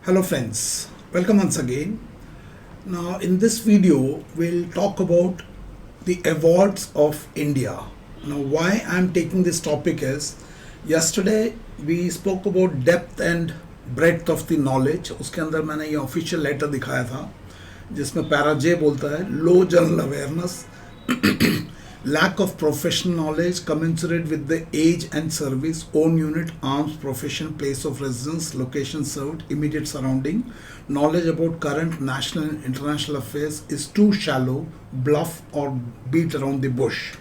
Hello friends, welcome once again. Now in this video we'll talk about the awards of India. Now why I'm taking this topic is yesterday we spoke about depth and breadth of the knowledge. उसके अंदर मैंने ये official letter दिखाया था जिसमें para J बोलता है low general awareness lack of professional knowledge commensurate with the age and service, own unit, arms, profession, place of residence, location served, immediate surrounding, knowledge about current national and international affairs is too shallow, bluff or beat around the bush.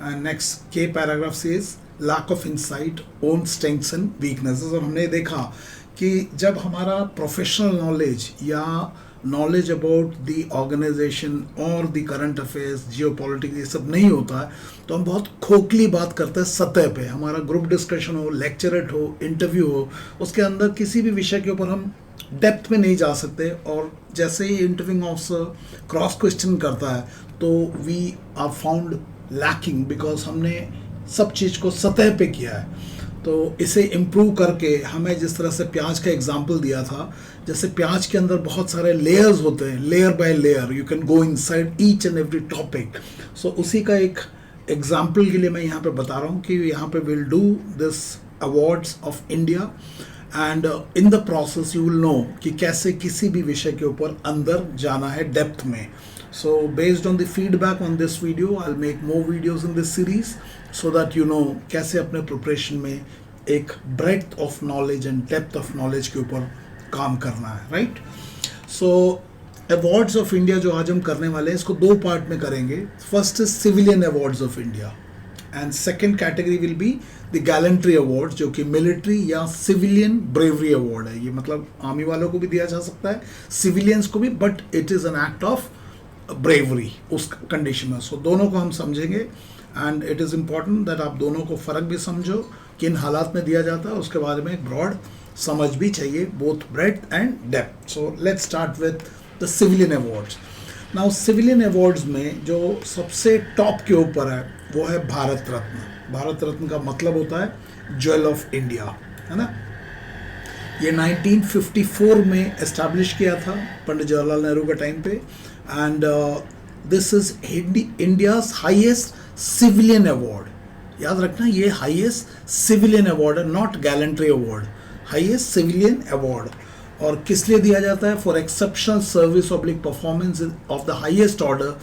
And next K paragraph says lack of insight, own strengths and weaknesses. और हमने देखा कि जब हमारा professional knowledge या knowledge about the organisation और दी current affairs जियो politics ये सब नहीं होता है तो हम बहुत खोखली बात करते हैं सतह पे. हमारा ग्रुप डिस्कशन हो, लेक्चरेट हो, इंटरव्यू हो, उसके अंदर किसी भी विषय के ऊपर हम डेप्थ में नहीं जा सकते. और जैसे ही इंटरव्यूइंग ऑफिसर क्रॉस क्वेश्चन करता है तो we are found lacking because हमने सब चीज़ को सतह पे किया है. तो इसे इम्प्रूव करके हमें जिस तरह से प्याज का एग्जाम्पल दिया था, जैसे प्याज के अंदर बहुत सारे लेयर्स होते हैं, layer by layer you can go inside each and every topic. So उसी का एक एग्जाम्पल के लिए मैं यहाँ पे बता रहा हूँ कि यहाँ पे will do this awards of India and in the process you will know कि कैसे किसी भी विषय के ऊपर अंदर जाना है डेप्थ में. So based on the feedback on this video, I'll make more videos in this series so that you know कैसे अपने प्रिपरेशन में एक breadth of knowledge and depth of knowledge के ऊपर काम करना है, right? So awards of India जो आज हम करने वाले हैं इसको दो पार्ट में करेंगे. First is civilian awards of India and second category will be the gallantry awards जो कि military या civilian bravery award है. ये मतलब आर्मी वालों को भी दिया जा सकता है, civilians को भी, but it is an act of bravery उस कंडीशन में. सो दोनों को हम समझेंगे and it is important that आप दोनों को फ़र्क भी समझो किन हालात में दिया जाता है, उसके बारे में एक ब्रॉड समझ भी चाहिए, both breadth and depth. So let's start with the civilian awards. Now civilian awards में जो सबसे टॉप के ऊपर है वो है भारत रत्न. भारत रत्न का मतलब होता है ज्वेल ऑफ इंडिया, है ना. ये 1954 में एस्टैब्लिश किया था पंडित जवाहरलाल नेहरू के टाइम पे. And this is India's highest civilian award. याद रखना ये highest civilian award है, not gallantry award. highest civilian award. और किस लिए दिया जाता है? For exceptional service oblique performance of the highest order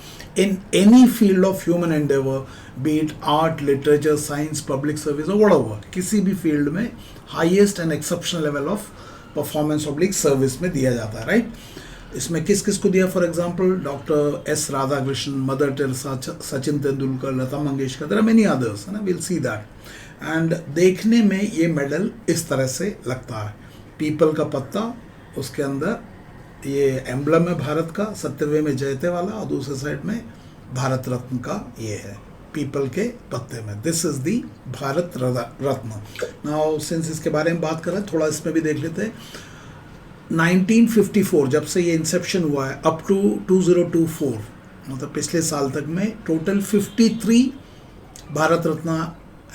in any field of human endeavor, be it art, literature, science, public service or whatever. किसी भी field में highest and exceptional level of performance oblique service में दिया जाता है, right? इसमें किस किस को दिया? For example doctor S Radhakrishnan, Mother Teresa, Sachin Tendulkar, Lata Mangeshkar, there are many others, है ना. Will see that. एंड देखने में ये मेडल इस तरह से लगता है, पीपल का पत्ता, उसके अंदर ये एम्बलम है भारत का, सत्यवे में जयते वाला, और दूसरे साइड में भारत रत्न का ये है पीपल के पत्ते में. This is the Bharat Ratna. Now since इसके बारे में बात कर रहे हैं थोड़ा इसमें भी देख लेते हैं. 1954 जब से ये इंसेप्शन हुआ है अप टू 2024 मतलब पिछले साल तक में total 53 Bharat Ratna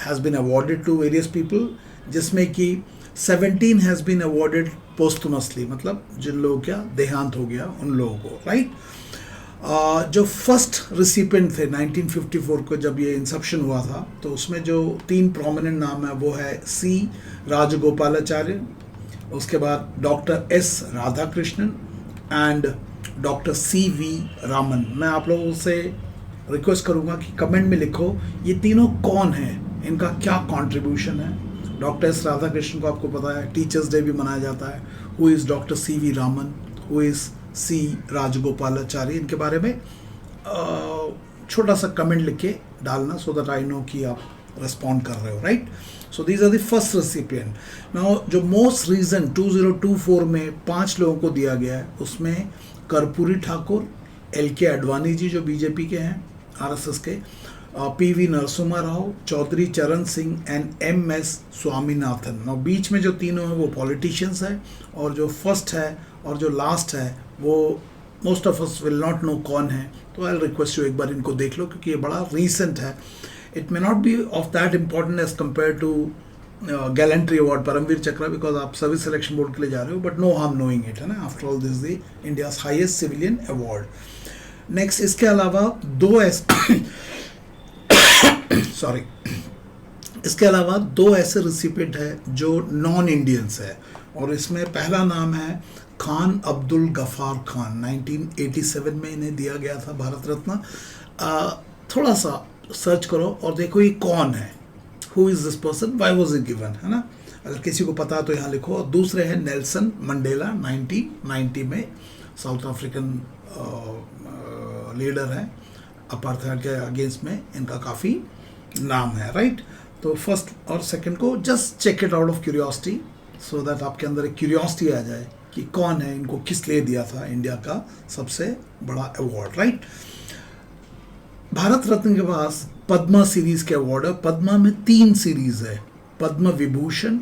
has been awarded to various people, जिसमें कि 17 हैज़ बीन अवॉर्डेड पोस्टमसली, मतलब जिन लोगों का देहांत हो गया उन लोगों को, राइट. जो फर्स्ट रिसिपेंट थे 1954 को जब ये इंसेप्शन हुआ था तो उसमें जो 3 प्रोमिनेंट नाम है वो है सी राजगोपालाचार्य, उसके बाद doctor S Radhakrishnan and doctor C V Raman. मैं आप लोगों से रिक्वेस्ट करूंगा कि कमेंट में लिखो ये तीनों कौन हैं, इनका क्या कंट्रीब्यूशन है. डॉक्टर एस राधाकृष्णन को आपको पता है टीचर्स डे भी मनाया जाता है. Who is doctor C V Raman, who is C Rajagopalachari. इनके बारे में छोटा सा कमेंट लिख के डालना सो दैट आई नो कि आप रेस्पॉन्ड कर रहे हो, right. So these are the first recipient. Now जो मोस्ट रीजन 2024 में 5 लोगों को दिया गया है उसमें कर्पूरी ठाकुर, एल के अडवाणी जी जो बीजेपी के हैं, आरएसएस के, PV Narasimha Rao, Chaudhary Charan Singh and M S Swaminathan. Now बीच में जो तीनों हैं वो पॉलिटिशियंस हैं और जो फर्स्ट है और जो लास्ट है वो most of us will not know कौन है. तो आई रिक्वेस्ट यू एक बार इनको देख लो क्योंकि ये बड़ा रीसेंट है. It may not be of that important as compared to gallantry award Paramvir Chakra, because आप सर्विस सिलेक्शन बोर्ड के लिए जा रहे हो, but no harm knowing it, है ना. After all this the India's highest civilian award. Next, इसके अलावा दो सॉरी इसके अलावा दो ऐसे रिसिपिएंट है जो नॉन इंडियंस है, और इसमें पहला नाम है खान अब्दुल गफार खान. 1987 में इन्हें दिया गया था भारत रत्न. थोड़ा सा सर्च करो और देखो ये कौन है, who is this person, why was it given, है ना. अगर किसी को पता तो यहाँ लिखो. और दूसरे हैं नेल्सन मंडेला, 1990 में साउथ अफ्रीकन लीडर है, अपार्थाइड के अगेंस्ट में इनका काफ़ी नाम है, राइट. तो फर्स्ट और सेकंड को just check it out of curiosity, so that आपके अंदर एक क्यूरियोसिटी आ जाए कि कौन है, इनको किस लिए दिया था इंडिया का सबसे बड़ा अवार्ड, राइट. भारत रत्न के पास पद्मा सीरीज के अवार्ड है. पद्मा में 3 सीरीज है, पद्म विभूषण,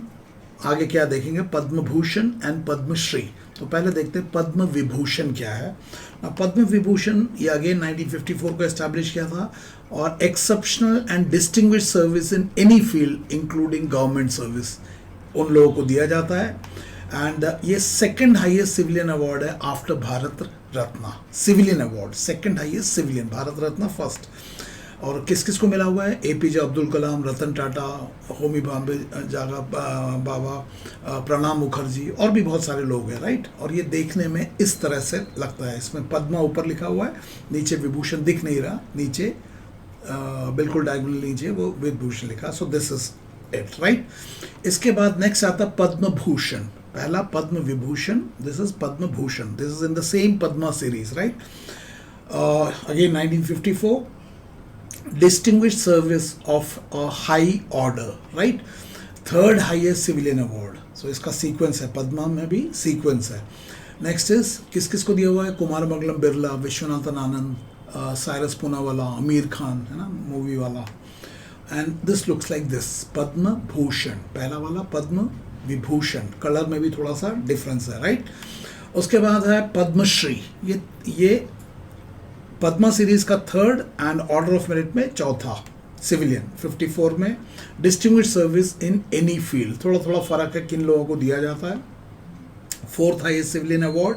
आगे क्या देखेंगे, पद्म भूषण एंड पद्मश्री. तो पहले देखते हैं पद्म विभूषण क्या है. पद्म विभूषण ये अगेन 1954 को एस्टैब्लिश किया था, और exceptional and distinguished service in any field including government service उन लोगों को दिया जाता है. एंड ये सेकंड हाईएस्ट सिविलियन अवार्ड है after Bharat Ratna. Civilian award second highest civilian, Bharat Ratna first. और किस किस को मिला हुआ है, एपीजे अब्दुल कलाम, रतन टाटा, होमी बाबा जागा बाबा, प्रणब मुखर्जी, और भी बहुत सारे लोग हैं, राइट. और ये देखने में इस तरह से लगता है, इसमें पद्मा ऊपर लिखा हुआ है, नीचे विभूषण दिख नहीं रहा, नीचे बिल्कुल डायगोनल नीचे वो विभूषण लिखा. So this is it, right. इसके बाद नेक्स्ट आता पद्म भूषण. पहला Padma Vibhushan, this is Padma Bhushan, this is in the same Padma series, right. अगेन 1954, distinguished service of a high order, right. Third highest civilian award. So इसका सीक्वेंस है, पद्मा में भी सीक्वेंस है. नेक्स्ट इज किस किस को दिया हुआ है, कुमार मंगलम बिरला, विश्वनाथन आनंद, साइरस पूनावाला, आमिर खान, है ना, मूवी वाला. And this looks like this, Padma Bhushan. पहला वाला पद्म विभूषण, कलर में भी थोड़ा सा डिफरेंस है, राइट. उसके बाद है पद्मश्री. ये पद्मा सीरीज का third and order of merit में चौथा सिविलियन. 54 में distinguished service in any field, थोड़ा थोड़ा फर्क है किन लोगों को दिया जाता है. Fourth highest civilian award.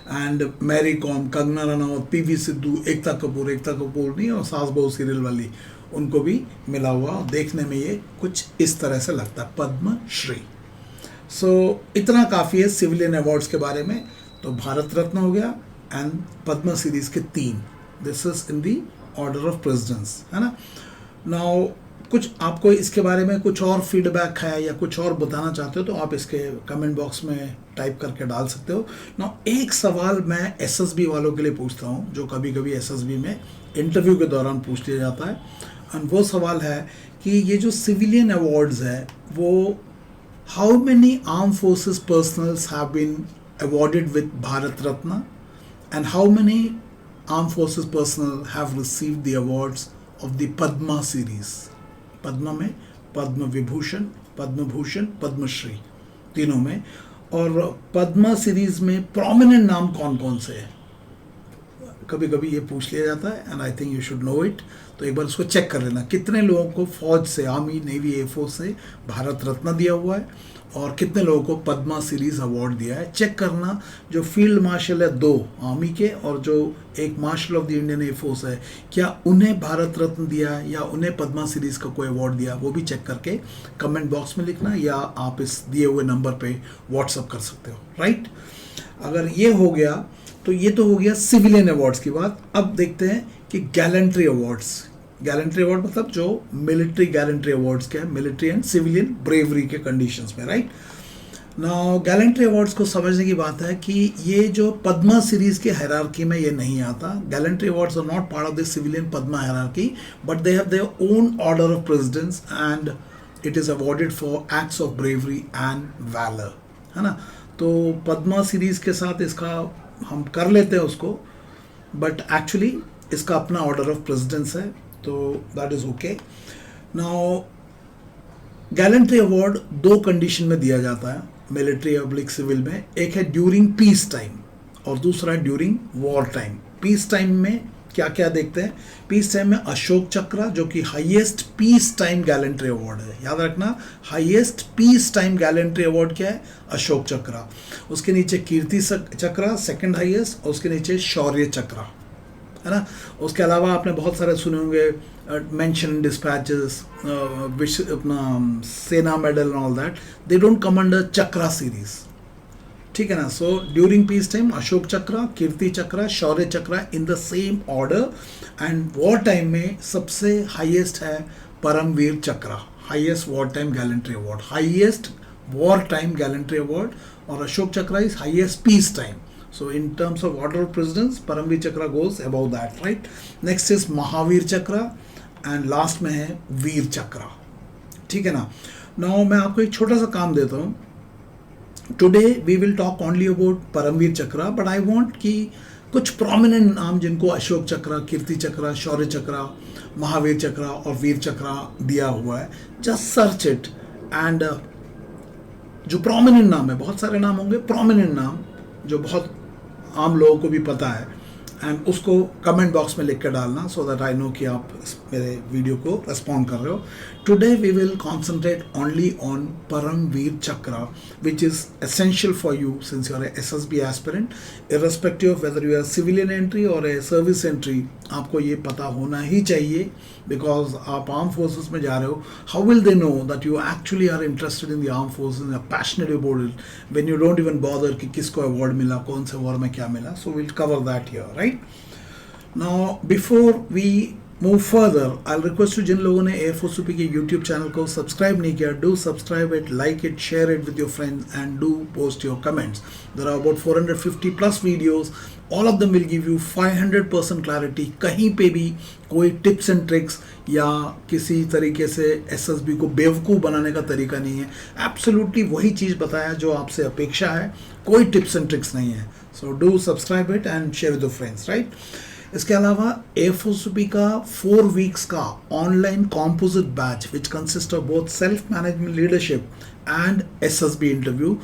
And Mary Kom, Kangana Ranaut, PV Sindhu, Ekta Kapoor नहीं, और सास बहू सीरियल वाली, उनको भी मिला हुआ. देखने में ये कुछ इस तरह से लगता है, पद्मश्री. सो इतना काफ़ी है सिविलियन अवार्ड्स के बारे में. तो भारत रत्न हो गया एंड पद्मा सीरीज के 3. This is in the order of precedence, है ना. नाउ कुछ आपको इसके बारे में कुछ और फीडबैक है या कुछ और बताना चाहते हो तो आप इसके कमेंट बॉक्स में टाइप करके डाल सकते हो. नाउ एक सवाल मैं एसएसबी वालों के लिए पूछता हूँ, जो कभी कभी एसएसबी में इंटरव्यू के दौरान पूछ लिया जाता है. एंड वो सवाल है कि ये जो सिविलियन अवार्ड्स है वो how many arm forces personnels have been awarded with Bharat Ratna, and how many armed forces personnel have received the awards of the Padma series. Padma में पद्म विभूषण, पद्म भूषण, पद्मश्री, तीनों में. और पद्मा सीरीज में प्रोमिनेंट नाम कौन कौन से हैं, कभी कभी ये पूछ लिया जाता है, and I think you should no it. तो एक बार उसको चेक कर लेना, कितने लोगों को फौज से, आर्मी, नेवी, एयरफोर्स से भारत रत्न दिया हुआ है और कितने लोगों को पद्मा सीरीज अवार्ड दिया है. चेक करना. जो फील्ड मार्शल है 2 आर्मी के, और जो एक marshal of the Indian air force है, क्या उन्हें भारत रत्न दिया है या उन्हें पद्मा सीरीज का कोई अवार्ड दिया, वो भी चेक करके कमेंट बॉक्स में लिखना, या आप इस दिए हुए नंबर पे व्हाट्सअप कर सकते हो, राइट. अगर ये हो गया तो ये तो हो गया सिविलियन अवार्ड्स की बात. अब देखते हैं कि गैलेंट्री अवार्ड्स. गैलेंट्री अवार्ड मतलब जो मिलिट्री गैलेंट्री अवार्ड्स के हैं, मिलिट्री एंड सिविलियन ब्रेवरी के कंडीशंस में, राइट. नाउ गैलेंट्री अवार्ड्स को समझने की बात है कि ये जो पद्मा सीरीज के हायरार्की में ये नहीं आता. Gallantry awards are not part of the civilian Padma hierarchy, but they have their own order of precedence and it is awarded for acts of bravery and valour, है ना. तो पद्मा सीरीज के साथ इसका हम कर लेते हैं उसको, बट एक्चुअली इसका अपना ऑर्डर ऑफ प्रेसिडेंस है, तो that is okay. Now gallantry award 2 condition में दिया जाता है मिलिट्री पब्लिक सिविल में. एक है ड्यूरिंग पीस टाइम और दूसरा है during war time. Peace time में क्या क्या देखते हैं। पीस टाइम में अशोक चक्र जो कि highest peace time gallantry award है, याद रखना, highest peace time gallantry award क्या है, अशोक चक्र। उसके नीचे कीर्ति चक्र सेकंड हाईएस्ट, और उसके नीचे शौर्य चक्र, है ना। उसके अलावा आपने बहुत सारे सुने होंगे, मेंशन डिस्पैचेस, अपना सेना medal and all that, they don't come under chakra series, ठीक है ना। So during peace time Ashok चक्र, कीर्ति चक्र, शौर्य चक्र इन the same order. And war time में सबसे हाईएस्ट है परमवीर चक्र, highest war time gallantry award, highest war time gallantry award, और अशोक चक्र is highest peace time. So in terms of order of precedence, Paramveer Chakra goes above that, right? Next is Mahavir Chakra and last में है वीर चक्र, ठीक है ना। Now मैं आपको एक छोटा सा काम देता हूँ। Today we will talk only about Paramvir चक्र, but I want कि कुछ prominent नाम जिनको अशोक चक्र, कीर्ति चक्र, शौर्य चक्र, महावीर चक्र और वीर चक्र दिया हुआ है, just search it and जो prominent नाम है, बहुत सारे नाम होंगे, prominent नाम जो बहुत आम लोगों को भी पता है, एंड उसको कमेंट बॉक्स में लिख कर डालना, सो दैट आई नो कि आप मेरे वीडियो को रेस्पॉन्ड कर रहे हो। Today we will concentrate only on Paramvir Chakra, which is essential for you since you are SSB aspirant, irrespective of whether you are civilian entry और ए सर्विस एंट्री, आपको ये पता होना ही चाहिए, बिकॉज आप आर्म फोर्सेस में जा रहे हो। How will they know that you actually are interested in the arm forces, are passionate about it, when you don't even bother कि किसको अवार्ड मिला, कौन से वॉर में क्या मिला। So will cover that here, right. Now before we move further, I request जिन लोगों ने एयरफोर्स यूपी के यूट्यूब चैनल को सब्सक्राइब नहीं किया, do subscribe it, like it, share it with your friends and do post your comments. There are about 450 plus videos, all of them will give you 500% clarity. कहीं पे भी कोई tips and tricks या किसी तरीके से एसएसबी को बेवकूफ़ बनाने का तरीका नहीं है, एब्सोल्युटली वही चीज़ बताया जो आपसे अपेक्षा है, कोई टिप्स एंड ट्रिक्स नहीं है। So do subscribe it and share with your friends, right. इसके अलावा एयरफोर्स यूपी का 4 वीक्स का online composite batch which consist of both self management leadership and SSB interview,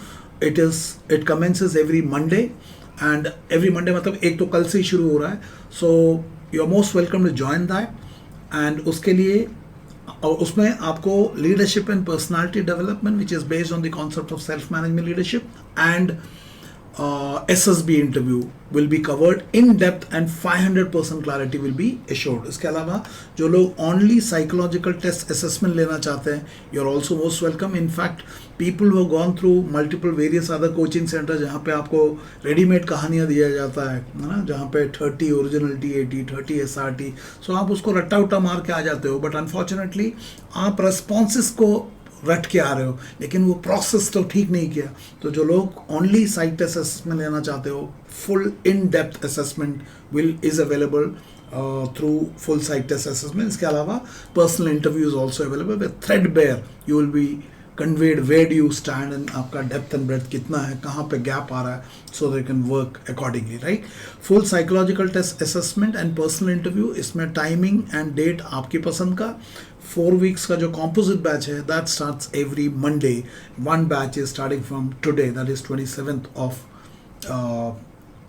it commences every Monday, and every Monday मतलब एक तो कल से ही शुरू हो रहा है। So you are most welcome to join that. And उसके लिए और उसमें आपको leadership and personality development which is based on the concept of self management leadership and SSB interview will be covered in depth and 500% clarity will be assured. इसके अलावा जो लोग only psychological test assessment लेना चाहते हैं, you are also most welcome. In fact, people who have gone through multiple various other coaching centers जहाँ पे आपको रेडीमेड कहानियाँ दिया जाता है ना, जहाँ पे 30 ओरिजिनलिटी 80, 30 SRT, so आप उसको रट्टा उट्टा मार के आ जाते हो, बट अनफॉर्चुनेटली आप responses को रट के आ रहे हो, लेकिन वो प्रोसेस तो ठीक नहीं किया। तो जो लोग ओनली साइट टेस्ट असेसमेंट लेना चाहते हो, full in depth assessment is available through full site test assessment. इसके अलावा personal interview is also available with threadbare, you will be conveyed where do you stand and आपका depth and breadth कितना है, कहाँ पे गैप आ रहा है, so they can work accordingly, right. Full psychological test assessment and personal interview, इसमें timing and date आपकी पसंद का। 4 वीक्स का जो कॉम्पोजिट बैच है that starts every Monday, one batch is starting from today, that is 27th of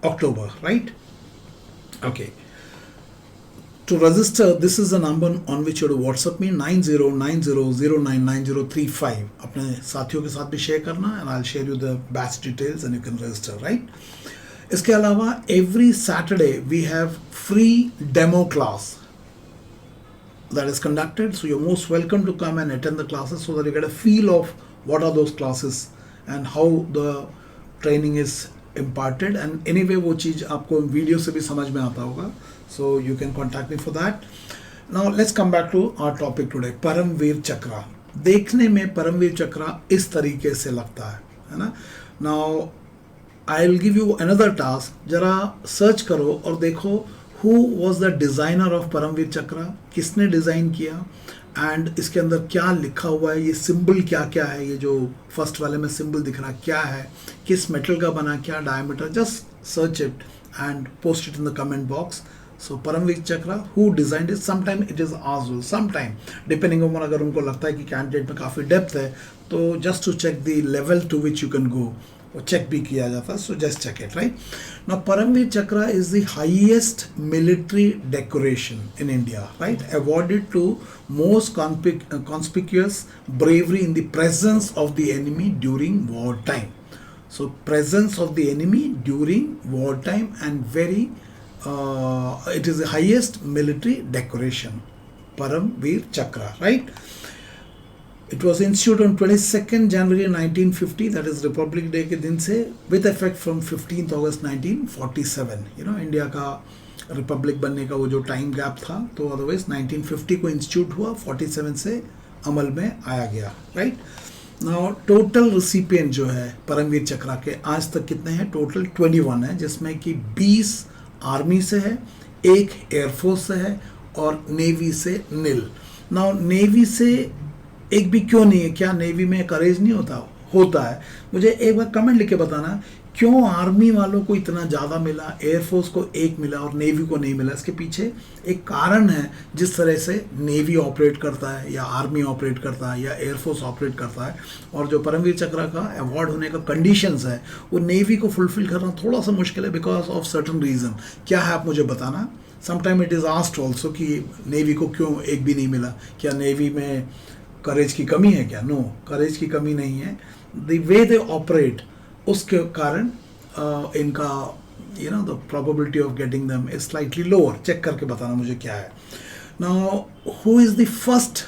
October, right? Okay. To register, this is the number on which you have to WhatsApp me 9090099035. अपने साथियों के साथ भी share करना and I'll share you the batch details and you can register, right? इसके अलावा every Saturday we have free demo class that is conducted, so you're most welcome to come and attend the classes so that you get a feel of what are those classes and how the training is imparted, and anyway वो चीज़ आपको video से भी समझ में आता होगा, so you can contact me for that. Now let's come back to our topic today, Paramvir चक्र। देखने में परमवीर चक्र इस तरीके से लगता है ना। Now I'll give you another task, जरा सर्च करो और देखो who was the designer of Paramvir चक्र, किसने डिज़ाइन किया, एंड इसके अंदर क्या लिखा हुआ है, ये सिंबल क्या क्या है, ये जो फर्स्ट वाले में सिंबल दिख रहा है क्या है, किस मेटल का बना, क्या diameter, just search it and post it in the comment box. So Paramvir Chakra who designed it, sometime it is asked, sometime depending on, अगर उनको लगता है कि कैंडिडेट में काफ़ी डेप्थ है तो just to check the level to which you can go, वो चेक भी किया जाता है, so just check it, right. Now Paramvir Chakra is the highest military decoration in India, right, awarded to most conspicuous bravery in the presence of the enemy during wartime. So presence of the enemy during wartime and very it is the highest military decoration, Paramveer Chakra, right. It was instituted on 22nd January 1950, that is Republic Day के दिन से, with effect from 15th August 1947. You know, India का Republic बनने का वो जो time gap था, तो अदरवाइज 1950 को इंस्टीट्यूट हुआ, 47 से अमल में आया गया, राइट. नाउ टोटल रिसिपिएंट जो है परमवीर चक्र के आज तक कितने हैं? टोटल 21 है, जिसमें कि 20 आर्मी से है, 1 एयरफोर्स से है और नेवी से निल. नाउ नेवी से एक भी क्यों नहीं है? क्या नेवी में करेज नहीं होता है? मुझे एक बार कमेंट लिख के बताना, क्यों आर्मी वालों को इतना ज़्यादा मिला, एयरफोर्स को 1 मिला और नेवी को नहीं मिला? इसके पीछे एक कारण है, जिस तरह से नेवी ऑपरेट करता है या आर्मी ऑपरेट करता है या एयरफोर्स ऑपरेट करता है. और जो परमवीर चक्र का अवार्ड होने का कंडीशंस है, वो नेवी को फुलफिल करना थोड़ा सा मुश्किल है बिकॉज ऑफ सर्टन रीज़न. क्या है आप मुझे बताना. Sometime it is asked also कि नेवी को क्यों एक भी नहीं मिला, क्या नेवी में करेज की कमी है क्या? नो, करेज की कमी नहीं है. द वे दे ऑपरेट, उसके कारण इनका the probability of getting them is slightly lower. Check करके बताना मुझे क्या है. Now who is the first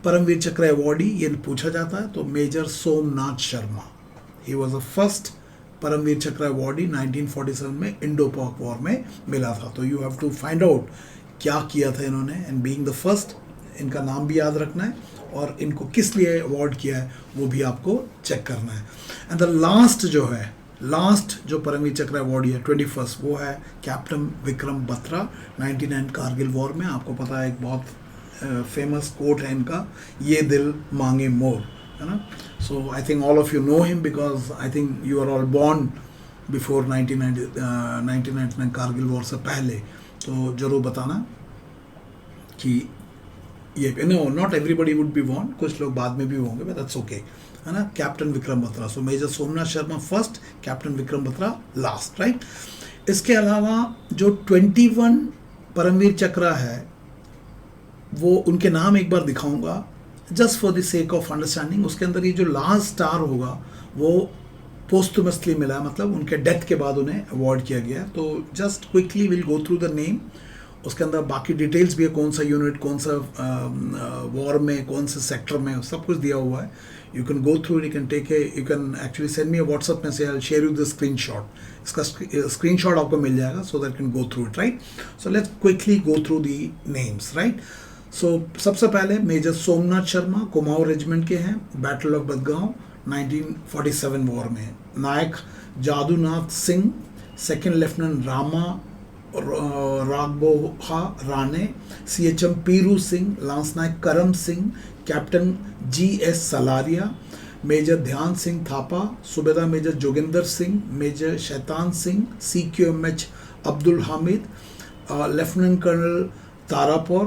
Paramvir Chakra awardee, ये पूछा जाता है, तो major Somnath Sharma. He was the first Paramvir Chakra awardee. 1947 में इंडो पाक वॉर में मिला था. तो you have to find out क्या किया था इन्होंने, एंड बीइंग द फर्स्ट इनका नाम भी याद रखना है और इनको किस लिए अवार्ड किया है वो भी आपको चेक करना है. एंड द लास्ट जो परमवीर चक्र अवार्ड है 21st, वो है कैप्टन विक्रम बत्रा. 99 कारगिल वॉर में, आपको पता है एक बहुत फेमस कोट है इनका, ये दिल मांगे मोर, है ना. So I think all of you know him because I think you are all born before 1999 Kargil war से पहले. तो ज़रूर बताना कि ये, no not everybody would be want, कुछ लोग बाद में भी होंगे, बट दैट्स ओके, है ना. Captain Vikram Batra. So major Somnath Sharma first, captain Vikram Batra last, right. इसके अलावा जो 21 परमवीर चक्र है, वो उनके नाम एक बार दिखाऊंगा just for the sake of understanding. उसके अंदर ये जो लास्ट स्टार होगा वो पोस्टुमसली मिला, मतलब उनके डेथ के बाद उन्हें अवार्ड किया गया. तो just quickly will go through the name. उसके अंदर बाकी डिटेल्स भी है, कौन सा यूनिट, कौन सा वॉर में, कौन से सेक्टर में, सब कुछ दिया हुआ है. You can go through, you can take you can actually send me a WhatsApp message, I will share you the screenshot. इसका स्क्रीनशॉट आपको मिल जाएगा, so that can go through it, right. So let's quickly go through the names, right. So सबसे पहले major Somnath Sharma Kumaon regiment के हैं, battle of Badgam 1947 war में. Naik Jadunath Singh, second lieutenant Rama Raghoba Rane, CHM पीरू Singh, lance Naik Karam Singh, captain GS Salaria, major Dhyan Singh Thapa, subedar major Joginder Singh, major Shaitan Singh, CQMH Abdul Hamid, lieutenant colonel Tarapore,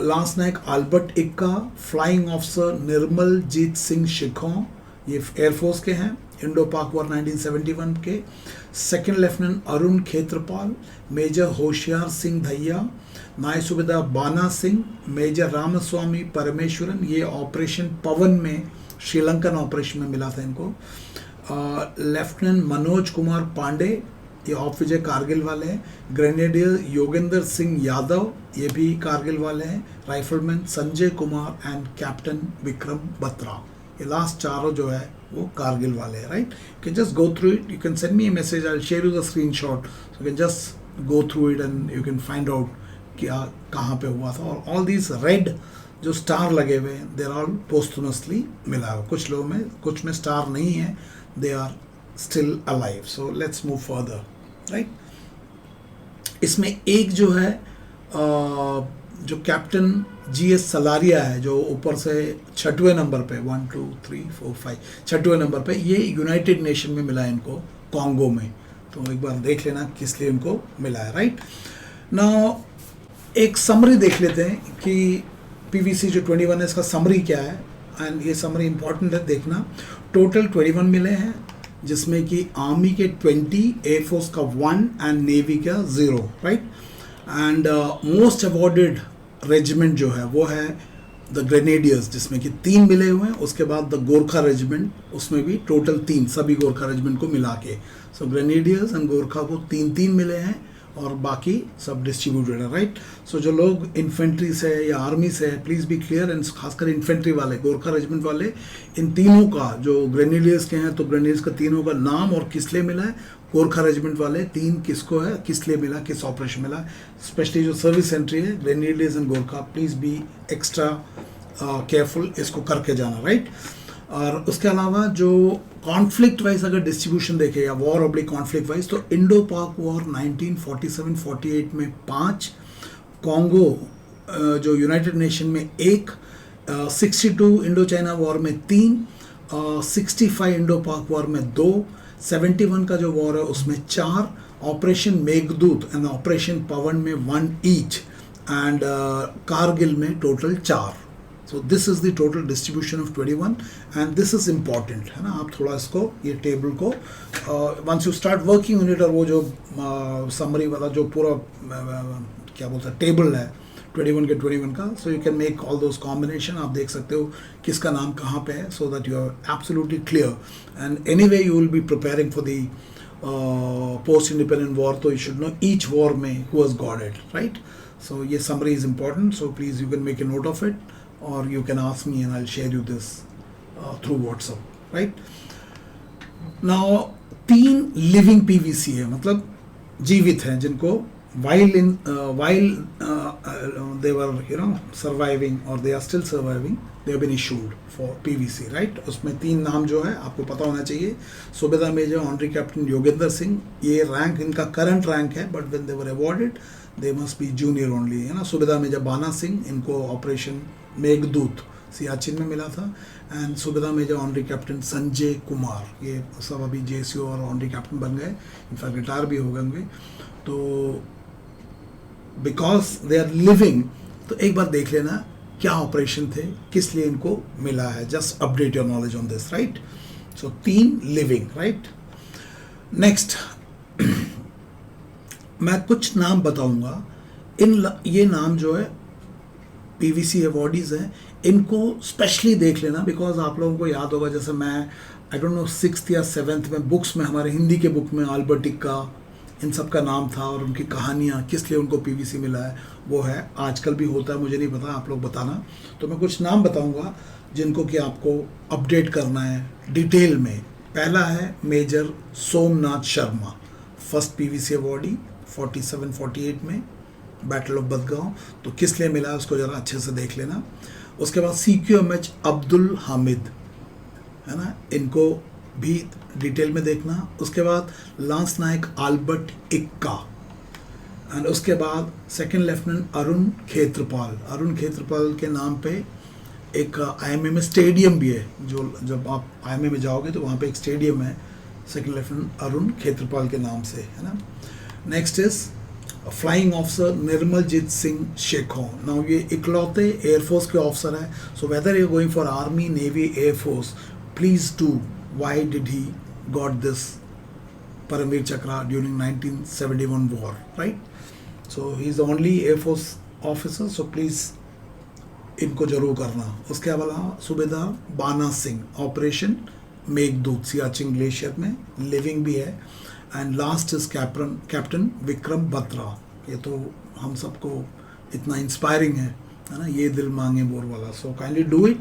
lance Naik Albert Ekka, flying officer Nirmal Jit Singh Sekhon, ये air force के हैं, Indo Pak war 1971 के. Second lieutenant Arun Khetarpal, major Hoshiar Singh धैया, नायब सूबेदार बाना सिंह, मेजर रामस्वामी परमेश्वरन, ये ऑपरेशन पवन में, श्रीलंकन ऑपरेशन में मिला था इनको. लेफ्टिनेंट मनोज कुमार पांडे, ये ऑफ विजय कारगिल वाले हैं. ग्रेनेडियर योगेंद्र सिंह यादव, ये भी कारगिल वाले हैं. Rifleman Sanjay Kumar and captain Vikram Batra. ये लास्ट चारों जो है वो कारगिल वाले हैं, right. You can just go through it, you can send me a message, I will share you the screenshot, so you can just go through it and you can find out क्या कहाँ पे हुआ था. और all these red जो star लगे हुए हैं, दे आर ऑल पोस्टुमसली मिला हुआ. कुछ लोगों में, कुछ में स्टार नहीं है, they are still alive. So let's move further, right. इसमें एक जो है जो कैप्टन GS सलारिया है, जो ऊपर से 6वें नंबर पे, 1 2 3 4 5 6वें नंबर पे, ये यूनाइटेड नेशन में मिला है इनको, कॉन्गो में. तो एक बार देख लेना किस लिए इनको मिला है, राइट. नाउ एक समरी देख लेते हैं कि PVC जो 21 है इसका समरी क्या है, एंड ये समरी इंपॉर्टेंट है देखना. टोटल 21 मिले हैं, जिसमें कि आर्मी के 20, एयरफोर्स का 1 एंड नेवी का 0, right. And most awarded regiment जो है वो है द ग्रेनेडियर्स, जिसमें कि 3 मिले हुए हैं। उसके बाद द गोरखा रेजिमेंट, उसमें भी टोटल 3, सभी गोरखा रेजिमेंट को मिला के। सो ग्रेनेडियर्स एंड गोरखा को 3-3 मिले हैं और बाकी सब डिस्ट्रीब्यूटेड है, राइट। सो जो लोग इन्फेंट्री से या आर्मी से है, प्लीज़ बी क्लियर, एंड खासकर इन्फेंट्री वाले, गोरखा रेजिमेंट वाले, इन तीनों का, जो ग्रेनेडियर्स के हैं तो ग्रेनेडियर्स का तीनों का नाम और किस लिए मिला है, गोरखा रेजिमेंट वाले 3 किसको है, किस लिए मिला, किस ऑपरेशन मिला, स्पेशली जो सर्विस एंट्री है grenadiers and Gorkha, please be extra careful, इसको करके जाना, राइट। और उसके अलावा जो कॉन्फ्लिक्ट वाइज अगर डिस्ट्रीब्यूशन देखे या वॉर ऑब्लिक कॉन्फ्लिक्ट वाइज, तो इंडो पाक वॉर 1947-48 में 5, कॉन्गो जो यूनाइटेड नेशन में 1, 62 इंडो चाइना वॉर में 3, 65 इंडो पाक वॉर में 2, 71 का जो वॉर है उसमें 4, operation Meghdoot and operation Pawan में 1 ईच, एंड कारगिल में total 4। So this is the total distribution of 21, and this is important, है ना। आप थोड़ा इसको, ये टेबल को once you start working on it, और वो जो समरी वाला जो पूरा क्या बोलते हैं टेबल है 21 के 21 का, so you can make all those combination, आप देख सकते हो किसका नाम कहाँ पे है, so that you are absolutely clear. And anyway you will be preparing for the post independent war, तो you should know each war में who has got it, right. So ये summary is important, so please you can make a note of it, or you can ask me and I'll share you this through WhatsApp, right? Now 3 living PVC है, मतलब जीवित हैं, जिनको while they were surviving or they are still surviving, they have been issued for PVC, right? उसमें 3 नाम जो है आपको पता होना चाहिए। Subedar major honorary captain Yogendra Singh, ये रैंक इनका करंट रैंक है, but when they were awarded they must be junior only, है ना। सूबेदार मेजर बाना सिंह, इनको ऑपरेशन मेघदूत सियाचिन में मिला था, and Subedar major honorary captain Sanjay Kumar, ये सब अभी जेसीओ और ऑनरी कैप्टन बन गए, इनफैक्ट रिटायर भी हो गए। तो बिकॉज दे आर लिविंग, तो एक बार देख लेना क्या ऑपरेशन थे, किस लिए इनको मिला है, just update your knowledge on this, right. So 3 living, right. Next मैं कुछ नाम बताऊंगा, ये नाम जो है पीवीसी अवॉर्डीज़ हैं, इनको स्पेशली देख लेना, बिकॉज आप लोगों को याद होगा, जैसे मैं आई डोंट नो 6th या 7th में बुक्स में, हमारे हिंदी के बुक में अल्बर्ट इक्का, इन सब का नाम था, और उनकी कहानियाँ किस लिए उनको पीवीसी मिला है वो है। आजकल भी होता है, मुझे नहीं पता, आप लोग बताना। तो मैं कुछ नाम बताऊँगा जिनको कि आपको अपडेट करना है डिटेल में। पहला है major Somnath Sharma, first PVC awardee 47-48 में, बैटल ऑफ बदगांव, तो किस लिए मिला है उसको ज़रा अच्छे से देख लेना। उसके बाद CQMH अब्दुल हामिद, है ना, इनको भी डिटेल में देखना। उसके बाद लांस नायक अल्बर्ट इक्का, एंड उसके बाद सेकंड लेफ्टिनेंट अरुण खेत्रपाल। अरुण खेत्रपाल के नाम पे एक IMA में स्टेडियम भी है, जो जब आप IMA में जाओगे तो वहाँ पे एक स्टेडियम है सेकंड लेफ्टिनेंट अरुण खेत्रपाल के नाम से, है ना। Next is flying officer Nirmaljit Singh Sekhon. Now ये इकलौते एयरफोर्स के ऑफिसर हैं, so whether you going for army, navy, air force, please do why did he got this Paramvir Chakra during 1971 war, right. So he is the only air force officer, so please इनको जरूर करना। उसके अलावा subedar Bana Singh, operation Meghdoot Siachen glacier में, living भी है। And last is captain Vikram Batra, ये तो हम सबको इतना इंस्पायरिंग है ना, ये दिल मांगे बोर वाला। So kindly do it,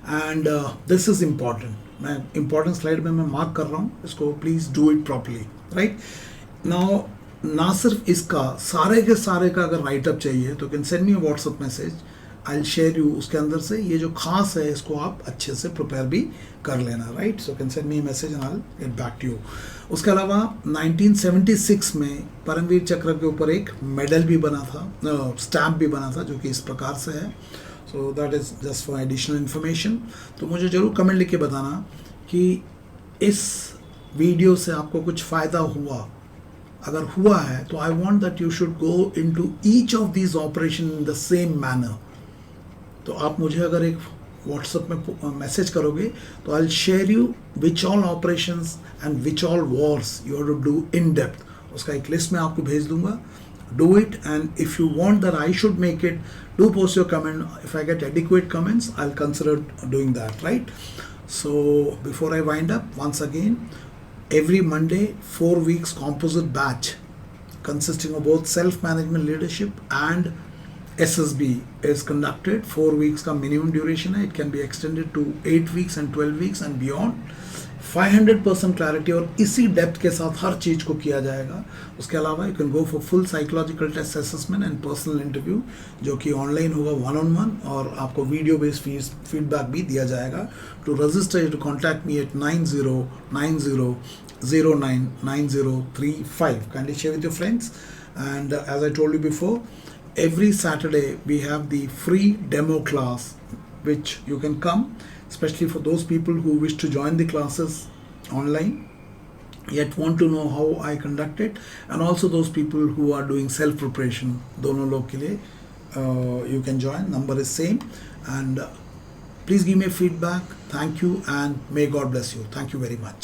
and this is important, मैं इम्पॉर्टेंट स्लाइड में मैं मार्क कर रहा हूँ इसको, please do it properly, right. Now ना सिर्फ इसका, सारे के सारे का अगर राइटअप चाहिए तो can send me WhatsApp message, I will share you, उसके अंदर से ये जो खास है इसको आप अच्छे से प्रिपेयर भी कर लेना, right. So can send me message and I will get back to you. उसके अलावा 1976 में परमवीर चक्र के ऊपर एक मेडल भी बना था, स्टैम्प भी बना था, जो कि इस प्रकार से है। So that is just for additional information. तो मुझे ज़रूर कमेंट लिख के बताना कि इस वीडियो से आपको कुछ फ़ायदा हुआ। अगर हुआ है तो I want that you should go into each of these operation in the same manner. तो आप मुझे अगर एक व्हाट्सएप में मैसेज करोगे तो I will share you which all operations and which all wars you have to do in depth, उसका एक लिस्ट मैं आपको भेज दूंगा. Do it, and if you want that I should make it, do post your comment. If I get adequate comments, I'll consider doing that, right? So before I wind up, once again, every Monday 4 weeks composite batch consisting of both self-management leadership and SSB is conducted. 4 weeks का minimum duration है. It can be extended to 8 weeks and 12 weeks and beyond. 500% clarity और इसी depth के साथ हर चीज़ को किया जाएगा. उसके अलावा you can go for full psychological test assessment and personal interview जो कि ऑनलाइन होगा 1-on-1, और आपको वीडियो बेस्ड फीडबैक भी दिया जाएगा. To register to contact me at 9090099035. Kindly share with your friends. And as I told you before, every Saturday we have the free demo class which you can come, especially for those people who wish to join the classes online yet want to know how I conduct it, and also those people who are doing self preparation. दोनों लोग के लिए you can join. Number is same, and please give me feedback. Thank you, and may God bless you. Thank you very much.